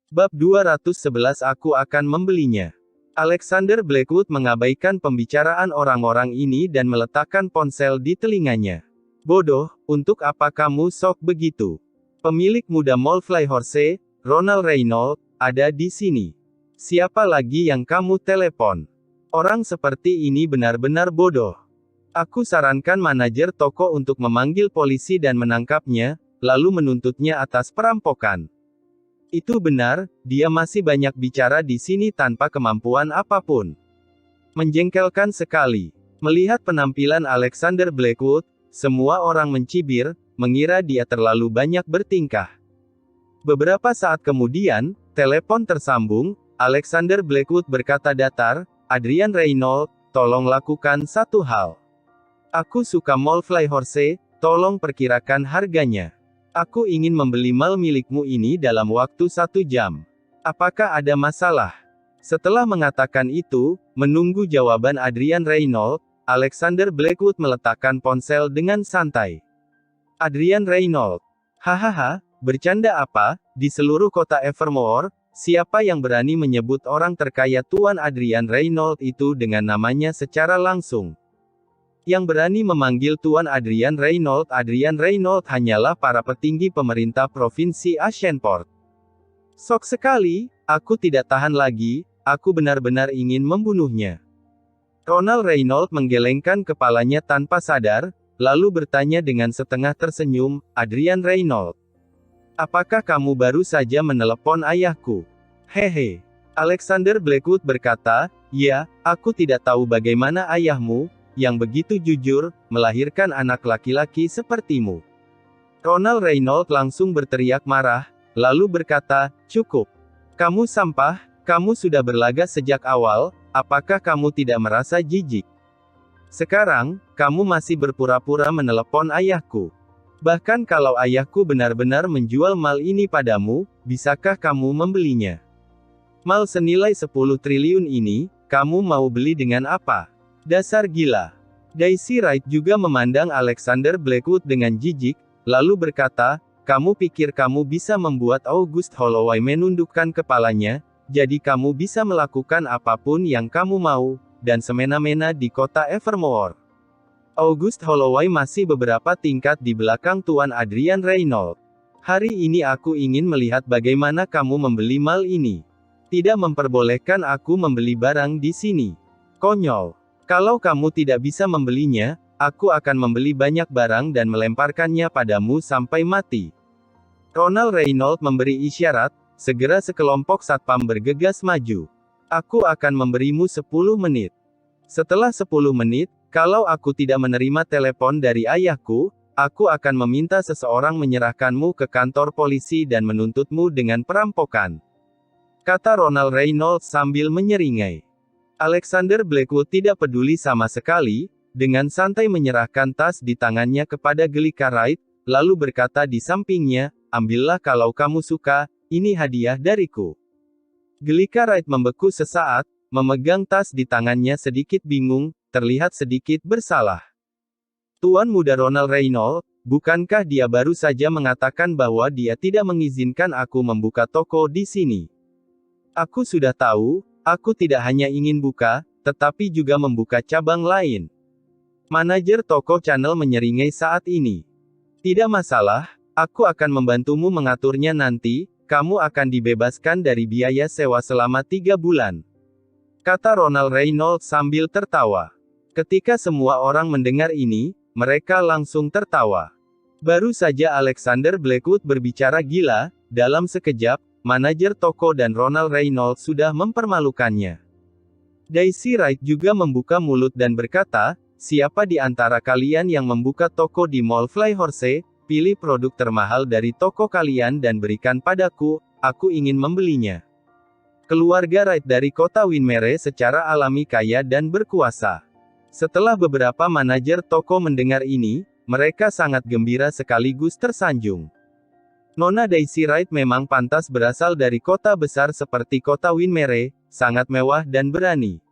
Bab 211 Aku akan membelinya. Alexander Blackwood mengabaikan pembicaraan orang-orang ini dan meletakkan ponsel di telinganya. Bodoh, untuk apa kamu sok begitu? Pemilik muda Mall Flyhorse, Ronald Reynolds, ada di sini. Siapa lagi yang kamu telepon? Orang seperti ini benar-benar bodoh. Aku sarankan manajer toko untuk memanggil polisi dan menangkapnya, lalu menuntutnya atas perampokan. Itu benar, dia masih banyak bicara di sini tanpa kemampuan apapun. Menjengkelkan sekali. Melihat penampilan Alexander Blackwood, semua orang mencibir, mengira dia terlalu banyak bertingkah. Beberapa saat kemudian, telepon tersambung, Alexander Blackwood berkata datar, Adrian Reynolds, tolong lakukan satu hal. Aku suka Mall Flyhorse, tolong perkirakan harganya. Aku ingin membeli mal milikmu ini dalam waktu 1 jam. Apakah ada masalah? Setelah mengatakan itu, menunggu jawaban Adrian Reynolds, Alexander Blackwood meletakkan ponsel dengan santai. Adrian Reynolds. Hahaha, bercanda apa? Di seluruh kota Evermore, siapa yang berani menyebut orang terkaya Tuan Adrian Reynolds itu dengan namanya secara langsung? Yang berani memanggil Tuan Adrian Reynolds hanyalah para petinggi pemerintah Provinsi Ashenport. Sok sekali, aku tidak tahan lagi, aku benar-benar ingin membunuhnya. Ronald Reynolds menggelengkan kepalanya tanpa sadar, lalu bertanya dengan setengah tersenyum, Adrian Reynolds. Apakah kamu baru saja menelepon ayahku? Hehe. Alexander Blackwood berkata, ya, aku tidak tahu bagaimana ayahmu, yang begitu jujur, melahirkan anak laki-laki sepertimu. Ronald Reynolds langsung berteriak marah, lalu berkata, cukup. Kamu sampah, kamu sudah berlagak sejak awal, apakah kamu tidak merasa jijik? Sekarang, kamu masih berpura-pura menelepon ayahku. Bahkan kalau ayahku benar-benar menjual mal ini padamu, bisakah kamu membelinya? Mal senilai 10 triliun ini, kamu mau beli dengan apa? Dasar gila. Daisy Wright juga memandang Alexander Blackwood dengan jijik, lalu berkata, kamu pikir kamu bisa membuat August Holloway menundukkan kepalanya, jadi kamu bisa melakukan apapun yang kamu mau, dan semena-mena di kota Evermore. August Holloway masih beberapa tingkat di belakang Tuan Adrian Reynolds. Hari ini aku ingin melihat bagaimana kamu membeli mal ini. Tidak memperbolehkan aku membeli barang di sini. Konyol. Kalau kamu tidak bisa membelinya, aku akan membeli banyak barang dan melemparkannya padamu sampai mati. Ronald Reynolds memberi isyarat, segera sekelompok satpam bergegas maju. Aku akan memberimu 10 menit. Setelah 10 menit, kalau aku tidak menerima telepon dari ayahku, aku akan meminta seseorang menyerahkanmu ke kantor polisi dan menuntutmu dengan perampokan. Kata Ronald Reynolds sambil menyeringai. Alexander Blackwood tidak peduli sama sekali, dengan santai menyerahkan tas di tangannya kepada Glika Wright, lalu berkata di sampingnya, ambillah kalau kamu suka, ini hadiah dariku. Glika Wright membeku sesaat, memegang tas di tangannya sedikit bingung, terlihat sedikit bersalah. Tuan muda Ronald Reynolds, bukankah dia baru saja mengatakan bahwa dia tidak mengizinkan aku membuka toko di sini? Aku sudah tahu. Aku tidak hanya ingin buka, tetapi juga membuka cabang lain. Manajer toko Channel menyeringai saat ini. Tidak masalah, aku akan membantumu mengaturnya nanti, kamu akan dibebaskan dari biaya sewa selama 3 bulan. Kata Ronald Reynolds sambil tertawa. Ketika semua orang mendengar ini, mereka langsung tertawa. Baru saja Alexander Blackwood berbicara gila, dalam sekejap, manajer toko dan Ronald Reynolds sudah mempermalukannya. Daisy Wright juga membuka mulut dan berkata, siapa di antara kalian yang membuka toko di Mall Flyhorse, pilih produk termahal dari toko kalian dan berikan padaku, aku ingin membelinya. Keluarga Wright dari kota Winmere secara alami kaya dan berkuasa. Setelah beberapa manajer toko mendengar ini, mereka sangat gembira sekaligus tersanjung. Nona Daisy Wright memang pantas berasal dari kota besar seperti kota Winmere, sangat mewah dan berani.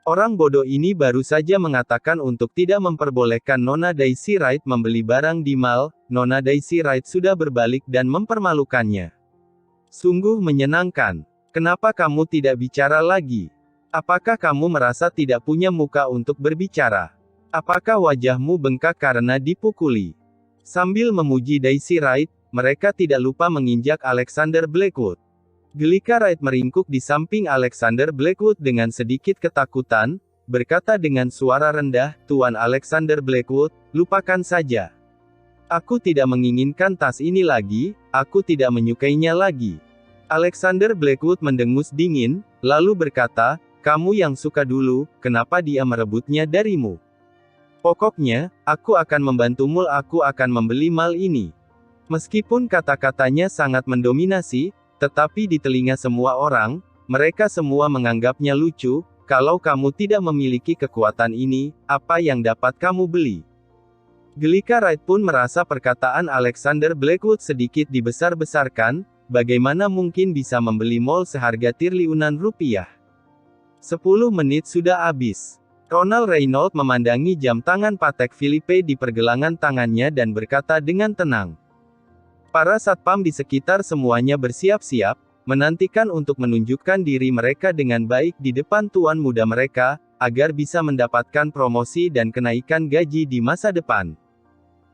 Orang bodoh ini baru saja mengatakan untuk tidak memperbolehkan Nona Daisy Wright membeli barang di mal, Nona Daisy Wright sudah berbalik dan mempermalukannya. Sungguh menyenangkan. Kenapa kamu tidak bicara lagi? Apakah kamu merasa tidak punya muka untuk berbicara? Apakah wajahmu bengkak karena dipukuli? Sambil memuji Daisy Wright, mereka tidak lupa menginjak Alexander Blackwood. Gelika Wright meringkuk di samping Alexander Blackwood dengan sedikit ketakutan, berkata dengan suara rendah, "Tuan Alexander Blackwood, lupakan saja. Aku tidak menginginkan tas ini lagi, aku tidak menyukainya lagi." Alexander Blackwood mendengus dingin, lalu berkata, "Kamu yang suka dulu, kenapa dia merebutnya darimu? Pokoknya, aku akan membantumu, aku akan membeli mal ini." Meskipun kata-katanya sangat mendominasi, tetapi di telinga semua orang, mereka semua menganggapnya lucu. "Kalau kamu tidak memiliki kekuatan ini, apa yang dapat kamu beli?" Gelika Wright pun merasa perkataan Alexander Blackwood sedikit dibesar-besarkan, bagaimana mungkin bisa membeli mall seharga triliunan rupiah. 10 menit sudah habis. Ronald Reynolds memandangi jam tangan Patek Philippe di pergelangan tangannya dan berkata dengan tenang. Para satpam di sekitar semuanya bersiap-siap, menantikan untuk menunjukkan diri mereka dengan baik di depan tuan muda mereka, agar bisa mendapatkan promosi dan kenaikan gaji di masa depan.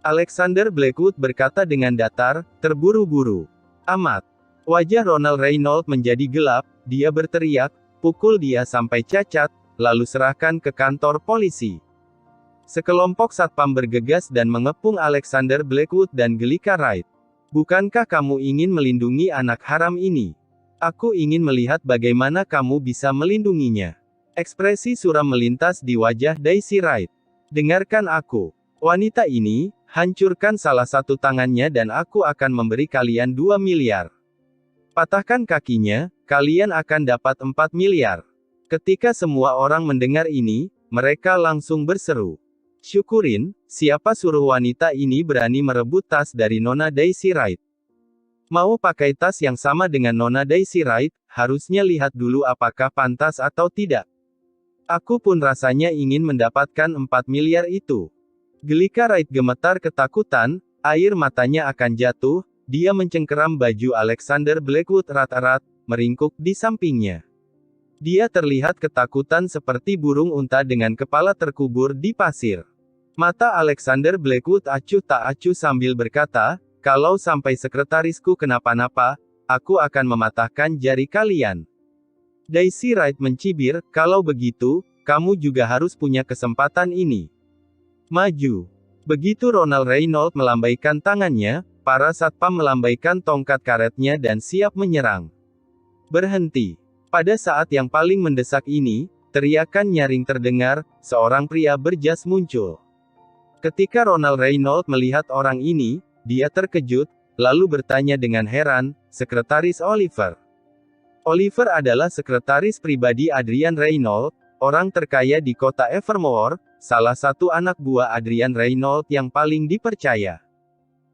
Alexander Blackwood berkata dengan datar, "Terburu-buru amat." Wajah Ronald Reynolds menjadi gelap, dia berteriak, "Pukul dia sampai cacat, lalu serahkan ke kantor polisi." Sekelompok satpam bergegas dan mengepung Alexander Blackwood dan Gelika Wright. "Bukankah kamu ingin melindungi anak haram ini? Aku ingin melihat bagaimana kamu bisa melindunginya." Ekspresi suram melintas di wajah Daisy Wright. "Dengarkan aku. Wanita ini, hancurkan salah satu tangannya dan aku akan memberi kalian 2 miliar. Patahkan kakinya, kalian akan dapat 4 miliar. Ketika semua orang mendengar ini, mereka langsung berseru. "Syukurin, siapa suruh wanita ini berani merebut tas dari Nona Daisy Wright? Mau pakai tas yang sama dengan Nona Daisy Wright, harusnya lihat dulu apakah pantas atau tidak. Aku pun rasanya ingin mendapatkan 4 miliar itu." Gelika Wright gemetar ketakutan, air matanya akan jatuh, dia mencengkeram baju Alexander Blackwood erat-erat, meringkuk di sampingnya. Dia terlihat ketakutan seperti burung unta dengan kepala terkubur di pasir. Mata Alexander Blackwood acuh tak acuh sambil berkata, "Kalau sampai sekretarisku kenapa-napa, aku akan mematahkan jari kalian." Daisy Wright mencibir, "Kalau begitu, kamu juga harus punya kesempatan ini. Maju." Begitu Ronald Reynolds melambaikan tangannya, para satpam melambaikan tongkat karetnya dan siap menyerang. "Berhenti." Pada saat yang paling mendesak ini, teriakan nyaring terdengar, seorang pria berjas muncul. Ketika Ronald Reynolds melihat orang ini, dia terkejut, lalu bertanya dengan heran, "Sekretaris Oliver?" Oliver adalah sekretaris pribadi Adrian Reynolds, orang terkaya di kota Evermore, salah satu anak buah Adrian Reynolds yang paling dipercaya.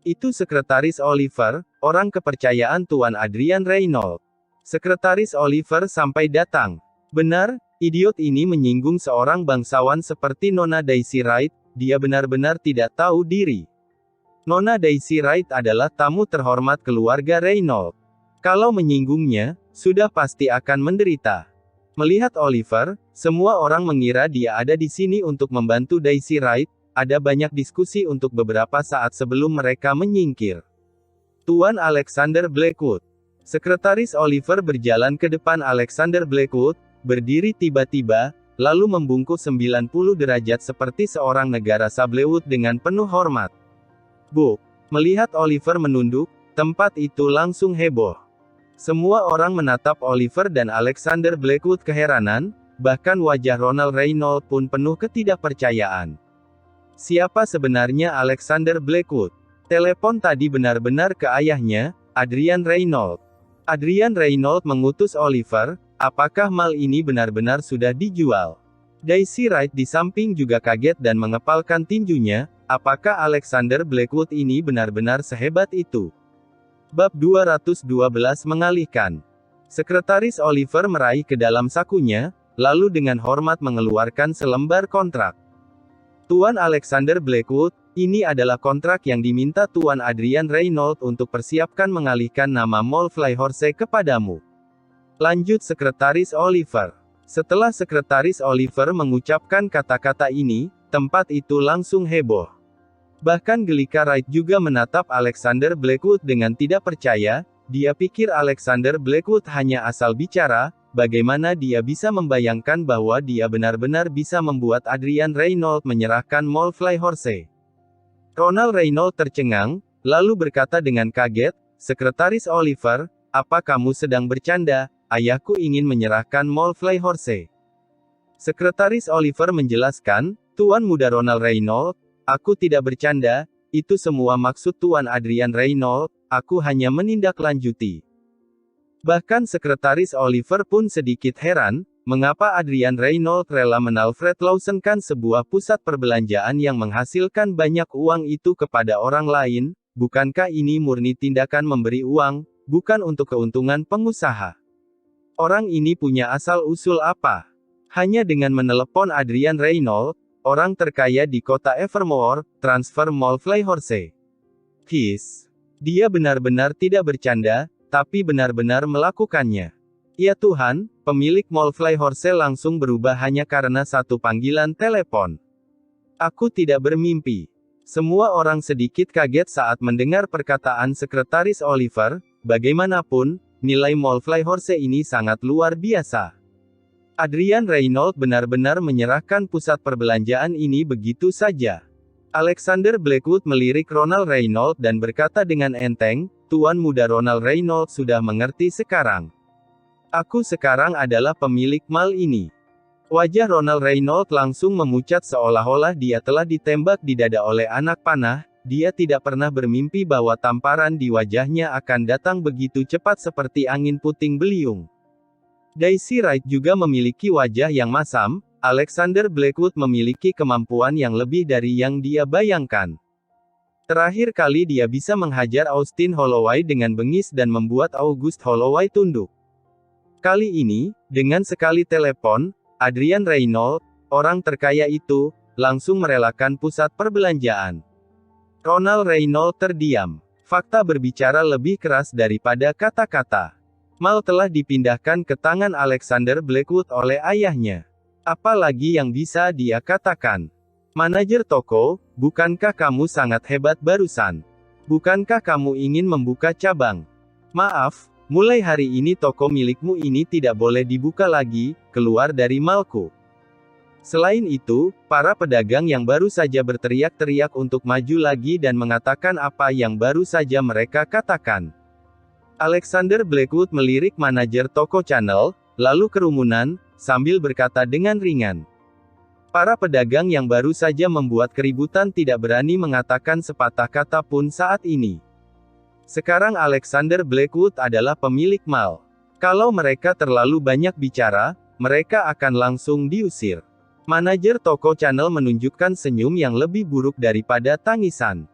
Itu sekretaris Oliver, orang kepercayaan Tuan Adrian Reynolds. Sekretaris Oliver sampai datang. Benar, idiot ini menyinggung seorang bangsawan seperti Nona Daisy Wright, dia benar-benar tidak tahu diri. Nona Daisy Wright adalah tamu terhormat keluarga Reynolds. Kalau menyinggungnya, sudah pasti akan menderita. Melihat Oliver, semua orang mengira dia ada di sini untuk membantu Daisy Wright. Ada banyak diskusi untuk beberapa saat sebelum mereka menyingkir. "Tuan Alexander Blackwood." Sekretaris Oliver berjalan ke depan Alexander Blackwood, berdiri tiba-tiba, lalu membungkuk 90 derajat seperti seorang negara Sablewood dengan penuh hormat. "Bu." Melihat Oliver menunduk, tempat itu langsung heboh. Semua orang menatap Oliver dan Alexander Blackwood keheranan, bahkan wajah Ronald Reynolds pun penuh ketidakpercayaan. Siapa sebenarnya Alexander Blackwood? Telepon tadi benar-benar ke ayahnya, Adrian Reynolds. Adrian Reynolds mengutus Oliver, apakah mal ini benar-benar sudah dijual? Daisy Wright di samping juga kaget dan mengepalkan tinjunya, apakah Alexander Blackwood ini benar-benar sehebat itu? Bab 212 mengalihkan. Sekretaris Oliver meraih ke dalam sakunya, lalu dengan hormat mengeluarkan selembar kontrak. "Tuan Alexander Blackwood, Ini adalah kontrak yang diminta Tuan Adrian Reynolds untuk persiapkan mengalihkan nama Mall Flyhorse kepadamu. Lanjut Sekretaris Oliver. Setelah Sekretaris Oliver mengucapkan kata-kata ini, tempat itu langsung heboh. Bahkan Gelika Wright juga menatap Alexander Blackwood dengan tidak percaya. Dia pikir Alexander Blackwood hanya asal bicara. Bagaimana dia bisa membayangkan bahwa dia benar-benar bisa membuat Adrian Reynolds menyerahkan Mall Flyhorse. Ronald Reynolds tercengang, lalu berkata dengan kaget, "Sekretaris Oliver, apa kamu sedang bercanda? Ayahku ingin menyerahkan Mall Flyhorse." Sekretaris Oliver menjelaskan, "Tuan Muda Ronald Reynolds, aku tidak bercanda, itu semua maksud Tuan Adrian Reynolds, aku hanya menindaklanjuti." Bahkan Sekretaris Oliver pun sedikit heran, mengapa Adrian Reynolds rela menalfred Lawson-kan sebuah pusat perbelanjaan yang menghasilkan banyak uang itu kepada orang lain. Bukankah ini murni tindakan memberi uang, bukan untuk keuntungan pengusaha? Orang ini punya asal-usul apa? Hanya dengan menelepon Adrian Reynolds, orang terkaya di kota Evermore, transfer Mall Flyhorse. Dia benar-benar tidak bercanda, tapi benar-benar melakukannya. Ya Tuhan, pemilik Mall Flyhorse langsung berubah hanya karena satu panggilan telepon. Aku tidak bermimpi. Semua orang sedikit kaget saat mendengar perkataan Sekretaris Oliver. Bagaimanapun, nilai Mall Flyhorse ini sangat luar biasa. Adrian Reynolds benar-benar menyerahkan pusat perbelanjaan ini begitu saja. Alexander Blackwood melirik Ronald Reynolds dan berkata dengan enteng, "Tuan Muda Ronald Reynolds sudah mengerti sekarang. Aku sekarang adalah pemilik mall ini." Wajah Ronald Reynolds langsung memucat seolah-olah dia telah ditembak di dada oleh anak panah. Dia tidak pernah bermimpi bahwa tamparan di wajahnya akan datang begitu cepat seperti angin puting beliung. Daisy Wright juga memiliki wajah yang masam. Alexander Blackwood memiliki kemampuan yang lebih dari yang dia bayangkan. Terakhir kali dia bisa menghajar Austin Holloway dengan bengis dan membuat August Holloway tunduk. Kali ini, dengan sekali telepon, Adrian Reynolds, orang terkaya itu, langsung merelakan pusat perbelanjaan. Ronald Reynolds terdiam. Fakta berbicara lebih keras daripada kata-kata. Mall telah dipindahkan ke tangan Alexander Blackwood oleh ayahnya. Apa lagi yang bisa dia katakan? Manajer toko, bukankah kamu sangat hebat barusan? Bukankah kamu ingin membuka cabang? Maaf, mulai hari ini toko milikmu ini tidak boleh dibuka lagi, keluar dari mallku. Selain itu, para pedagang yang baru saja berteriak-teriak untuk maju lagi dan mengatakan apa yang baru saja mereka katakan. Alexander Blackwood melirik manajer toko Channel, lalu kerumunan, sambil berkata dengan ringan. Para pedagang yang baru saja membuat keributan tidak berani mengatakan sepatah kata pun saat ini. Sekarang Alexander Blackwood adalah pemilik mall. Kalau mereka terlalu banyak bicara, mereka akan langsung diusir. Manajer toko Channel menunjukkan senyum yang lebih buruk daripada tangisan.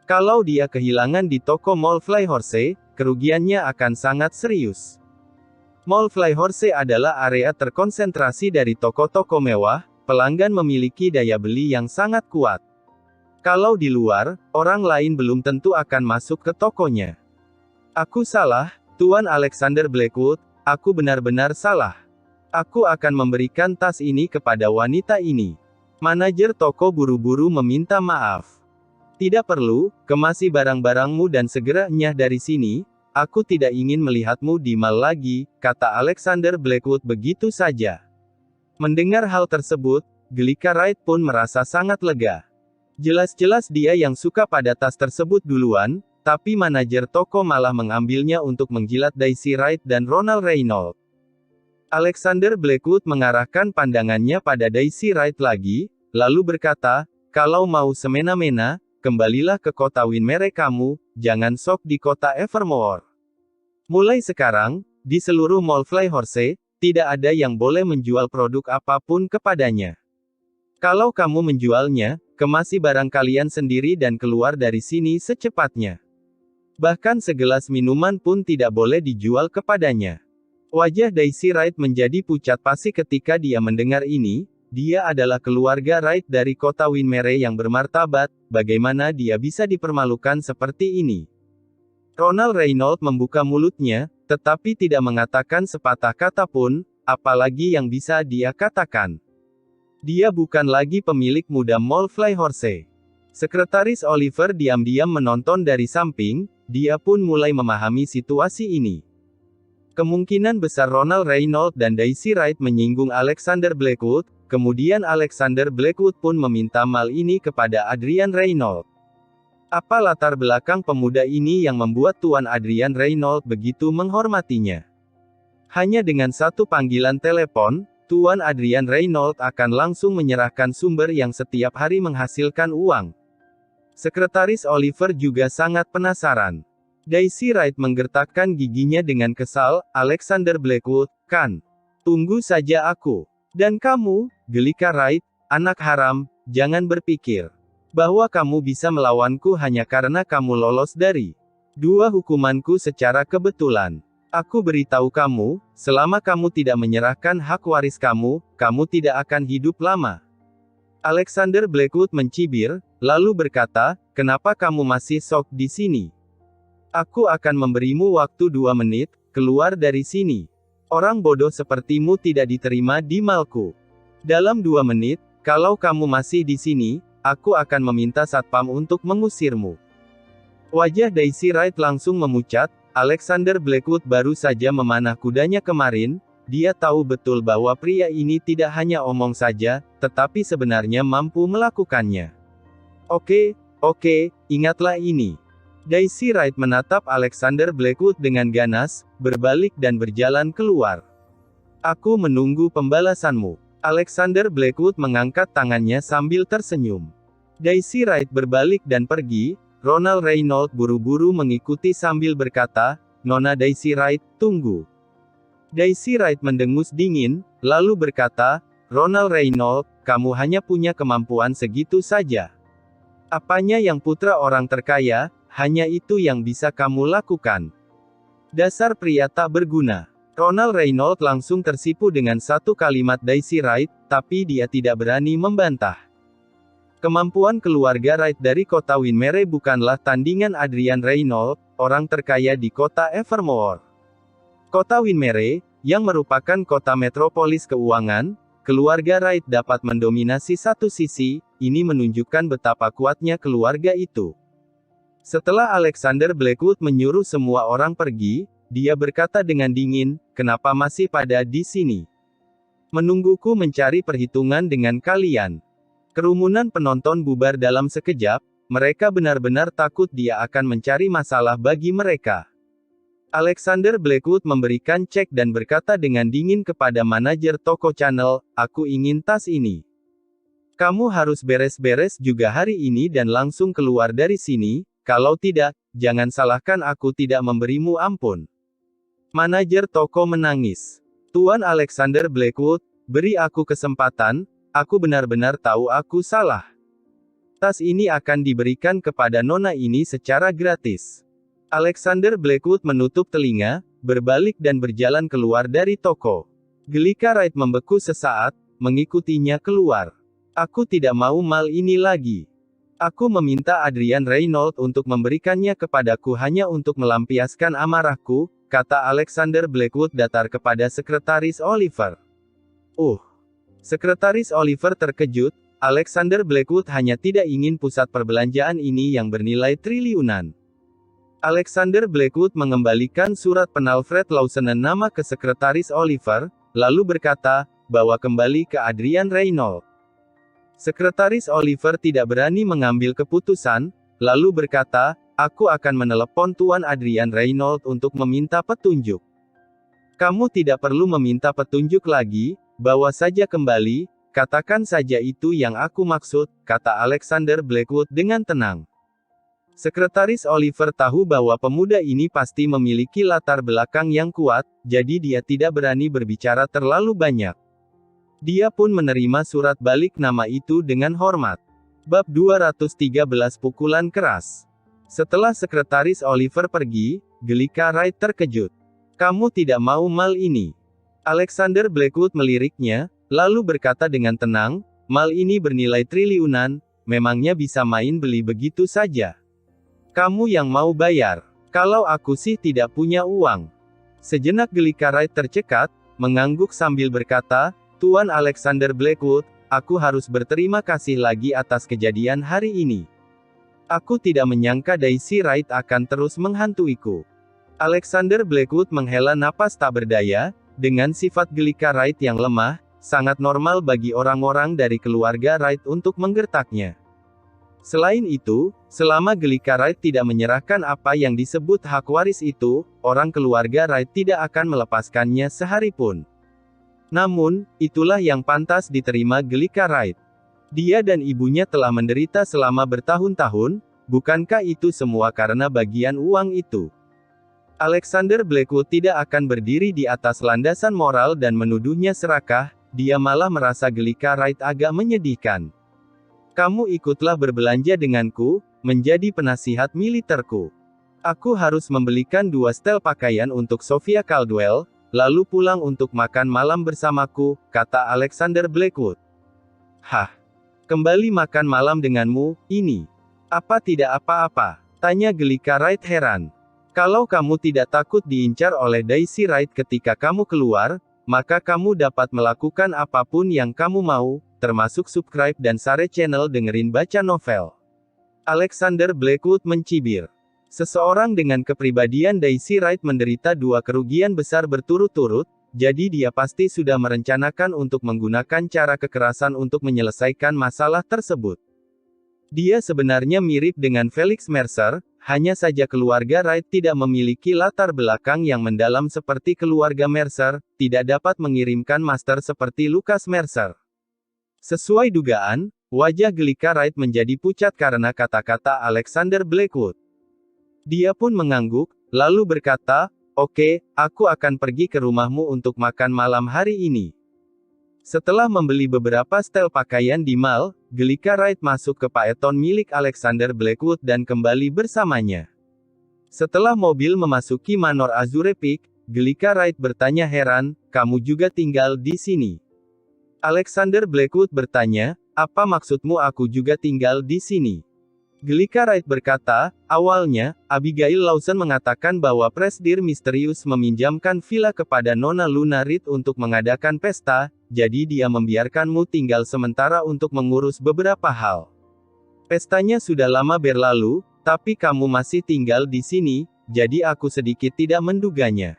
Kalau dia kehilangan di toko Mall Flyhorse, kerugiannya akan sangat serius. Mall Flyhorse adalah area terkonsentrasi dari toko-toko mewah, pelanggan memiliki daya beli yang sangat kuat. Kalau di luar, orang lain belum tentu akan masuk ke tokonya. Aku salah, Tuan Alexander Blackwood, aku benar-benar salah. Aku akan memberikan tas ini kepada wanita ini. Manajer toko buru-buru meminta maaf. Tidak perlu, kemasi barang-barangmu dan segera nyah dari sini. Aku tidak ingin melihatmu di mall lagi, kata Alexander Blackwood begitu saja. Mendengar hal tersebut, Gelika Wright pun merasa sangat lega. Jelas-jelas dia yang suka pada tas tersebut duluan, tapi manajer toko malah mengambilnya untuk menjilat Daisy Wright dan Ronald Reynolds. Alexander Blackwood mengarahkan pandangannya pada Daisy Wright lagi, lalu berkata, "Kalau mau semena-mena, kembalilah ke kota Winmere kamu, jangan sok di kota Evermore. Mulai sekarang, di seluruh Mall Flyhorse, tidak ada yang boleh menjual produk apapun kepadanya. Kalau kamu menjualnya, kemasi barang kalian sendiri dan keluar dari sini secepatnya. Bahkan segelas minuman pun tidak boleh dijual kepadanya." Wajah Daisy Wright menjadi pucat pasi ketika dia mendengar ini. dia adalah keluarga Wright dari kota Winmere yang bermartabat, bagaimana dia bisa dipermalukan seperti ini? Ronald Reynolds membuka mulutnya, tetapi tidak mengatakan sepatah kata pun, apalagi yang bisa dia katakan. Dia bukan lagi pemilik muda Mall Flyhorse. Sekretaris Oliver diam-diam menonton dari samping, dia pun mulai memahami situasi ini. Kemungkinan besar Ronald Reynolds dan Daisy Wright menyinggung Alexander Blackwood, kemudian Alexander Blackwood pun meminta mal ini kepada Adrian Reynolds. Apa latar belakang pemuda ini yang membuat Tuan Adrian Reynolds begitu menghormatinya? Hanya dengan satu panggilan telepon, Tuan Adrian Reynolds akan langsung menyerahkan sumber yang setiap hari menghasilkan uang. Sekretaris Oliver juga sangat penasaran. Daisy Wright menggertakkan giginya dengan kesal. Alexander Blackwood, kan? Tunggu saja aku. Dan kamu, Gelika Wright, anak haram, jangan berpikir bahwa kamu bisa melawanku hanya karena kamu lolos dari dua hukumanku secara kebetulan. Aku beritahu kamu, selama kamu tidak menyerahkan hak waris kamu, kamu tidak akan hidup lama. Alexander Blackwood mencibir, lalu berkata, kenapa kamu masih sok di sini? Aku akan memberimu waktu 2 menit, keluar dari sini. Orang bodoh sepertimu tidak diterima di malku. Dalam 2 menit, kalau kamu masih di sini, aku akan meminta satpam untuk mengusirmu. Wajah Daisy Wright langsung memucat. Alexander Blackwood baru saja memanah kudanya kemarin, dia tahu betul bahwa pria ini tidak hanya omong saja, tetapi sebenarnya mampu melakukannya. Oke, ingatlah ini. Daisy Wright menatap Alexander Blackwood dengan ganas, berbalik dan berjalan keluar. Aku menunggu pembalasanmu. Alexander Blackwood mengangkat tangannya sambil tersenyum. Daisy Wright berbalik dan pergi. Ronald Reynolds buru-buru mengikuti sambil berkata, Nona Daisy Wright, tunggu. Daisy Wright mendengus dingin, lalu berkata, Ronald Reynolds, kamu hanya punya kemampuan segitu saja. Apanya yang putra orang terkaya, hanya itu yang bisa kamu lakukan. Dasar pria tak berguna. Ronald Reynolds langsung tersipu dengan satu kalimat Daisy Wright, tapi dia tidak berani membantah. Kemampuan keluarga Wright dari kota Winmere bukanlah tandingan Adrian Reynolds, orang terkaya di kota Evermore. Kota Winmere, yang merupakan kota metropolis keuangan, keluarga Wright dapat mendominasi satu sisi, ini menunjukkan betapa kuatnya keluarga itu. Setelah Alexander Blackwood menyuruh semua orang pergi, dia berkata dengan dingin, kenapa masih pada di sini? Menungguku mencari perhitungan dengan kalian. Kerumunan penonton bubar dalam sekejap, mereka benar-benar takut dia akan mencari masalah bagi mereka. Alexander Blackwood memberikan cek dan berkata dengan dingin kepada manajer toko Channel, aku ingin tas ini. Kamu harus beres-beres juga hari ini dan langsung keluar dari sini. Kalau tidak, jangan salahkan aku tidak memberimu ampun. Manajer toko menangis. Tuan Alexander Blackwood, beri aku kesempatan, aku benar-benar tahu aku salah. Tas ini akan diberikan kepada nona ini secara gratis. Alexander Blackwood menutup telinga, berbalik dan berjalan keluar dari toko. Gelika Wright membeku sesaat, mengikutinya keluar. Aku tidak mau mal ini lagi. Aku meminta Adrian Reynolds untuk memberikannya kepadaku hanya untuk melampiaskan amarahku, kata Alexander Blackwood datar kepada Sekretaris Oliver. Sekretaris Oliver terkejut, Alexander Blackwood hanya tidak ingin pusat perbelanjaan ini yang bernilai triliunan. Alexander Blackwood mengembalikan surat penal Fred Lawson nama ke Sekretaris Oliver, lalu berkata, bawa kembali ke Adrian Reynolds. Sekretaris Oliver tidak berani mengambil keputusan, lalu berkata, aku akan menelepon Tuan Adrian Reynolds untuk meminta petunjuk. Kamu tidak perlu meminta petunjuk lagi, bawa saja kembali, katakan saja itu yang aku maksud, kata Alexander Blackwood dengan tenang. Sekretaris Oliver tahu bahwa pemuda ini pasti memiliki latar belakang yang kuat, jadi dia tidak berani berbicara terlalu banyak. Dia pun menerima surat balik nama itu dengan hormat. Bab 213 Pukulan Keras. Setelah Sekretaris Oliver pergi, Gelika Wright terkejut. Kamu tidak mau mal ini? Alexander Blackwood meliriknya, lalu berkata dengan tenang, "Mal ini bernilai triliunan, memangnya bisa main beli begitu saja? Kamu yang mau bayar. Kalau aku sih tidak punya uang." Sejenak Gelika Wright tercekat, mengangguk sambil berkata, "Tuan Alexander Blackwood, aku harus berterima kasih lagi atas kejadian hari ini. Aku tidak menyangka Daisy Wright akan terus menghantuiku." Alexander Blackwood menghela napas tak berdaya, dengan sifat Gelika Wright yang lemah, sangat normal bagi orang-orang dari keluarga Wright untuk menggertaknya. Selain itu, selama Gelika Wright tidak menyerahkan apa yang disebut hak waris itu, orang keluarga Wright tidak akan melepaskannya sehari pun. Namun, itulah yang pantas diterima Gelika Wright. Dia dan ibunya telah menderita selama bertahun-tahun, bukankah itu semua karena bagian uang itu? Alexander Blackwood tidak akan berdiri di atas landasan moral dan menuduhnya serakah, dia malah merasa Gelika Wright agak menyedihkan. "Kamu ikutlah berbelanja denganku, menjadi penasihat militerku. Aku harus membelikan 2 setel pakaian untuk Sophia Caldwell, lalu pulang untuk makan malam bersamaku," kata Alexander Blackwood. "Hah? Kembali makan malam denganmu, ini? Apa tidak apa-apa?" tanya Gelika Wright heran. "Kalau kamu tidak takut diincar oleh Daisy Wright ketika kamu keluar, maka kamu dapat melakukan apapun yang kamu mau, termasuk subscribe dan share channel dengerin baca novel." Alexander Blackwood mencibir. Seseorang dengan kepribadian Daisy Wright menderita 2 kerugian besar berturut-turut, jadi dia pasti sudah merencanakan untuk menggunakan cara kekerasan untuk menyelesaikan masalah tersebut. Dia sebenarnya mirip dengan Felix Mercer, hanya saja keluarga Wright tidak memiliki latar belakang yang mendalam seperti keluarga Mercer, tidak dapat mengirimkan master seperti Lucas Mercer. Sesuai dugaan, wajah Gelika Wright menjadi pucat karena kata-kata Alexander Blackwood. Dia pun mengangguk, lalu berkata, "Oke, aku akan pergi ke rumahmu untuk makan malam hari ini." Setelah membeli beberapa setel pakaian di mall, Gelika Wright masuk ke paeton milik Alexander Blackwood dan kembali bersamanya. Setelah mobil memasuki Manor Azure Peak, Gelika Wright bertanya heran, "Kamu juga tinggal di sini?" Alexander Blackwood bertanya, "Apa maksudmu aku juga tinggal di sini?" Gelika Wright berkata, "Awalnya, Abigail Lawson mengatakan bahwa Presidir misterius meminjamkan villa kepada Nona Luna Reed untuk mengadakan pesta, jadi dia membiarkanmu tinggal sementara untuk mengurus beberapa hal. Pestanya sudah lama berlalu, tapi kamu masih tinggal di sini, jadi aku sedikit tidak menduganya."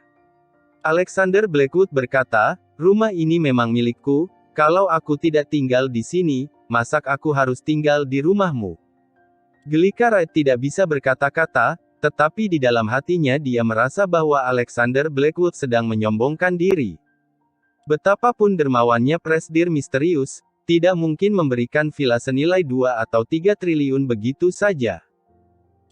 Alexander Blackwood berkata, "Rumah ini memang milikku, kalau aku tidak tinggal di sini, masak aku harus tinggal di rumahmu?" Gelika Wright tidak bisa berkata-kata, tetapi di dalam hatinya dia merasa bahwa Alexander Blackwood sedang menyombongkan diri. Betapapun dermawannya Presidir misterius, tidak mungkin memberikan villa senilai 2 atau 3 triliun begitu saja.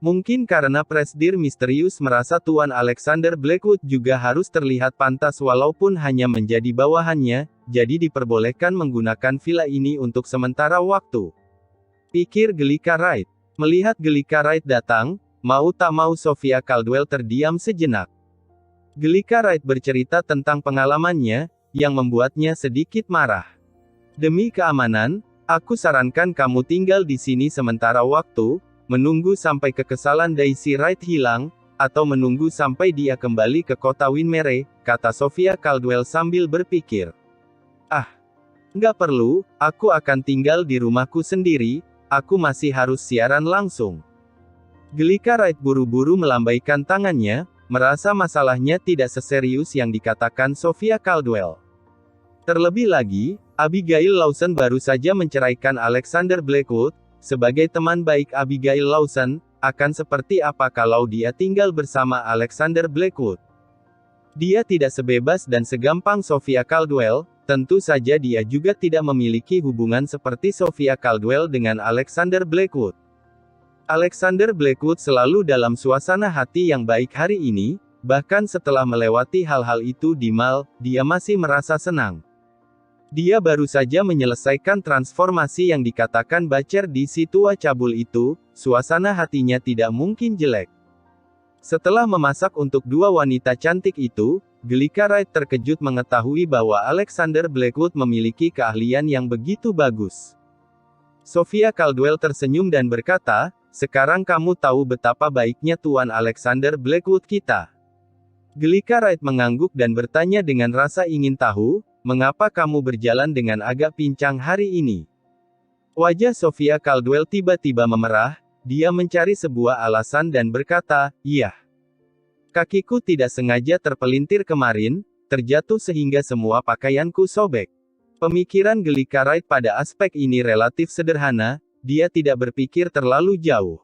Mungkin karena Presidir misterius merasa Tuan Alexander Blackwood juga harus terlihat pantas walaupun hanya menjadi bawahannya, jadi diperbolehkan menggunakan villa ini untuk sementara waktu. Pikir Gelika Wright. Melihat Gelika Wright datang, mau tak mau Sophia Caldwell terdiam sejenak. Gelika Wright bercerita tentang pengalamannya, yang membuatnya sedikit marah. "Demi keamanan, aku sarankan kamu tinggal di sini sementara waktu, menunggu sampai kekesalan Daisy Wright hilang, atau menunggu sampai dia kembali ke kota Winmere," kata Sophia Caldwell sambil berpikir. "Ah, nggak perlu, aku akan tinggal di rumahku sendiri. Aku masih harus siaran langsung." Gelika Wright buru-buru melambaikan tangannya, merasa masalahnya tidak seserius yang dikatakan Sophia Caldwell. Terlebih lagi, Abigail Lawson baru saja menceraikan Alexander Blackwood. Sebagai teman baik Abigail Lawson, akan seperti apa kalau dia tinggal bersama Alexander Blackwood? Dia tidak sebebas dan segampang Sophia Caldwell. Tentu saja dia juga tidak memiliki hubungan seperti Sophia Caldwell dengan Alexander Blackwood. Alexander Blackwood selalu dalam suasana hati yang baik hari ini, bahkan setelah melewati hal-hal itu di mall, dia masih merasa senang. Dia baru saja menyelesaikan transformasi yang dikatakan Bacer di si tua cabul itu, suasana hatinya tidak mungkin jelek. Setelah memasak untuk 2 wanita cantik itu, Gelika Wright terkejut mengetahui bahwa Alexander Blackwood memiliki keahlian yang begitu bagus. Sofia Caldwell tersenyum dan berkata, "Sekarang kamu tahu betapa baiknya Tuan Alexander Blackwood kita." Gelika Wright mengangguk dan bertanya dengan rasa ingin tahu, "Mengapa kamu berjalan dengan agak pincang hari ini?" Wajah Sofia Caldwell tiba-tiba memerah, dia mencari sebuah alasan dan berkata, "Iya. Kakiku tidak sengaja terpelintir kemarin, terjatuh sehingga semua pakaianku sobek." Pemikiran Gelika Wright pada aspek ini relatif sederhana, dia tidak berpikir terlalu jauh.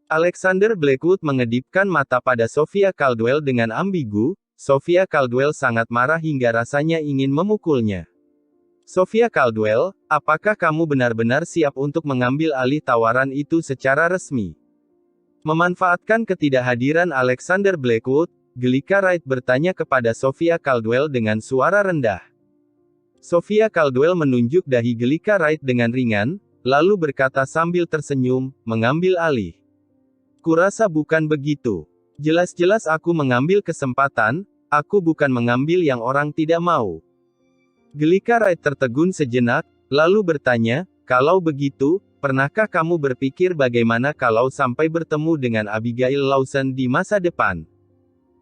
Alexander Blackwood mengedipkan mata pada Sofia Caldwell dengan ambigu. Sofia Caldwell sangat marah hingga rasanya ingin memukulnya. "Sofia Caldwell, apakah kamu benar-benar siap untuk mengambil alih tawaran itu secara resmi?" Memanfaatkan ketidakhadiran Alexander Blackwood, Gelika Wright bertanya kepada Sofia Caldwell dengan suara rendah. Sofia Caldwell menunjuk dahi Gelika Wright dengan ringan, lalu berkata sambil tersenyum, "Mengambil alih. Kurasa bukan begitu. Jelas-jelas aku mengambil kesempatan, aku bukan mengambil yang orang tidak mau." Gelika Wright tertegun sejenak, lalu bertanya, "Kalau begitu, pernahkah kamu berpikir bagaimana kalau sampai bertemu dengan Abigail Lawson di masa depan?"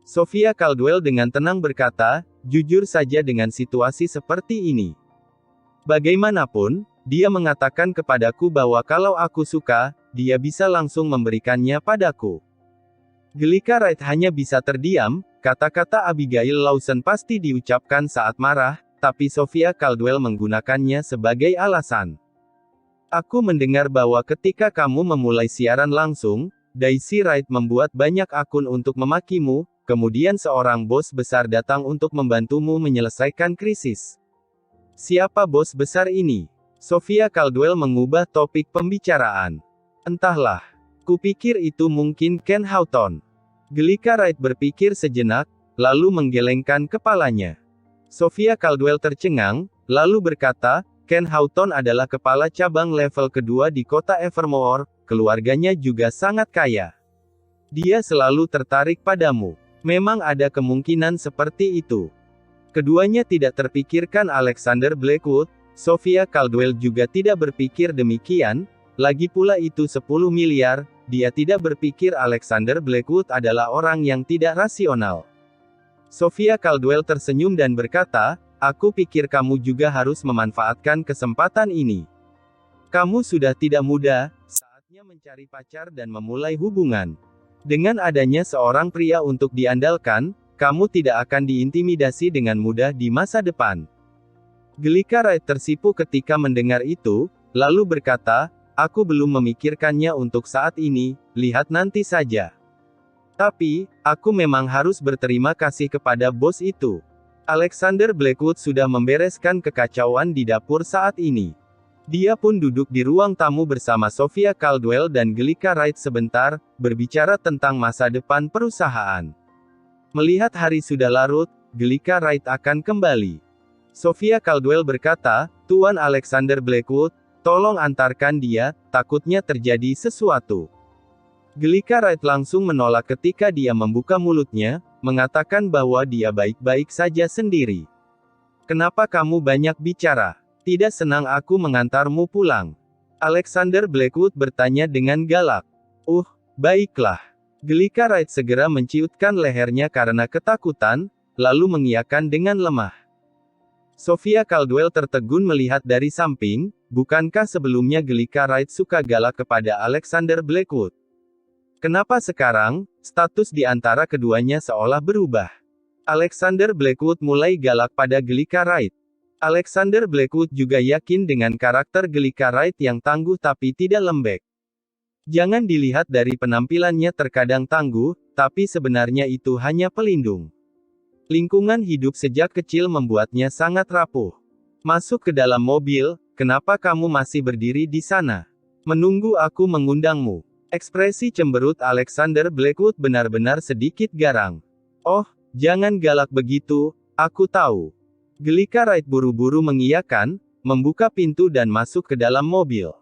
Sofia Caldwell dengan tenang berkata, "Jujur saja dengan situasi seperti ini. Bagaimanapun, dia mengatakan kepadaku bahwa kalau aku suka, dia bisa langsung memberikannya padaku." Gelika Wright hanya bisa terdiam, kata-kata Abigail Lawson pasti diucapkan saat marah, tapi Sofia Caldwell menggunakannya sebagai alasan. "Aku mendengar bahwa ketika kamu memulai siaran langsung, Daisy Wright membuat banyak akun untuk memakimu, kemudian seorang bos besar datang untuk membantumu menyelesaikan krisis. Siapa bos besar ini?" Sofia Caldwell mengubah topik pembicaraan. "Entahlah. Kupikir itu mungkin Ken Houghton." Gelika Wright berpikir sejenak, lalu menggelengkan kepalanya. Sofia Caldwell tercengang, lalu berkata, "Ken Houghton adalah kepala cabang level kedua di kota Evermore, keluarganya juga sangat kaya. Dia selalu tertarik padamu." Memang ada kemungkinan seperti itu. Keduanya tidak terpikirkan Alexander Blackwood. Sofia Caldwell juga tidak berpikir demikian, lagi pula itu 10 miliar, dia tidak berpikir Alexander Blackwood adalah orang yang tidak rasional. Sofia Caldwell tersenyum dan berkata, "Aku pikir kamu juga harus memanfaatkan kesempatan ini. Kamu sudah tidak muda, saatnya mencari pacar dan memulai hubungan. Dengan adanya seorang pria untuk diandalkan, kamu tidak akan diintimidasi dengan mudah di masa depan." Gelika Wright tersipu ketika mendengar itu, lalu berkata, "Aku belum memikirkannya untuk saat ini, lihat nanti saja. Tapi, aku memang harus berterima kasih kepada bos itu. Alexander Blackwood sudah membereskan kekacauan di dapur saat ini." Dia pun duduk di ruang tamu bersama Sofia Caldwell dan Gelika Wright sebentar, berbicara tentang masa depan perusahaan. Melihat hari sudah larut, Gelika Wright akan kembali. Sofia Caldwell berkata, "Tuan Alexander Blackwood, tolong antarkan dia, takutnya terjadi sesuatu." Gelika Wright langsung menolak ketika dia membuka mulutnya, mengatakan bahwa dia baik-baik saja sendiri. "Kenapa kamu banyak bicara? Tidak senang aku mengantarmu pulang?" Alexander Blackwood bertanya dengan galak. Baiklah." Gelika Wright segera menciutkan lehernya karena ketakutan, lalu mengiyakan dengan lemah. Sofia Caldwell tertegun melihat dari samping, bukankah sebelumnya Gelika Wright suka galak kepada Alexander Blackwood? Kenapa sekarang, status di antara keduanya seolah berubah? Alexander Blackwood mulai galak pada Gelika Wright. Alexander Blackwood juga yakin dengan karakter Gelika Wright yang tangguh tapi tidak lembek. Jangan dilihat dari penampilannya terkadang tangguh, tapi sebenarnya itu hanya pelindung. Lingkungan hidup sejak kecil membuatnya sangat rapuh. "Masuk ke dalam mobil, kenapa kamu masih berdiri di sana? Menunggu aku mengundangmu?" Ekspresi cemberut Alexander Blackwood benar-benar sedikit garang. "Oh, jangan galak begitu, aku tahu." Gelika Wright buru-buru mengiyakan, membuka pintu dan masuk ke dalam mobil.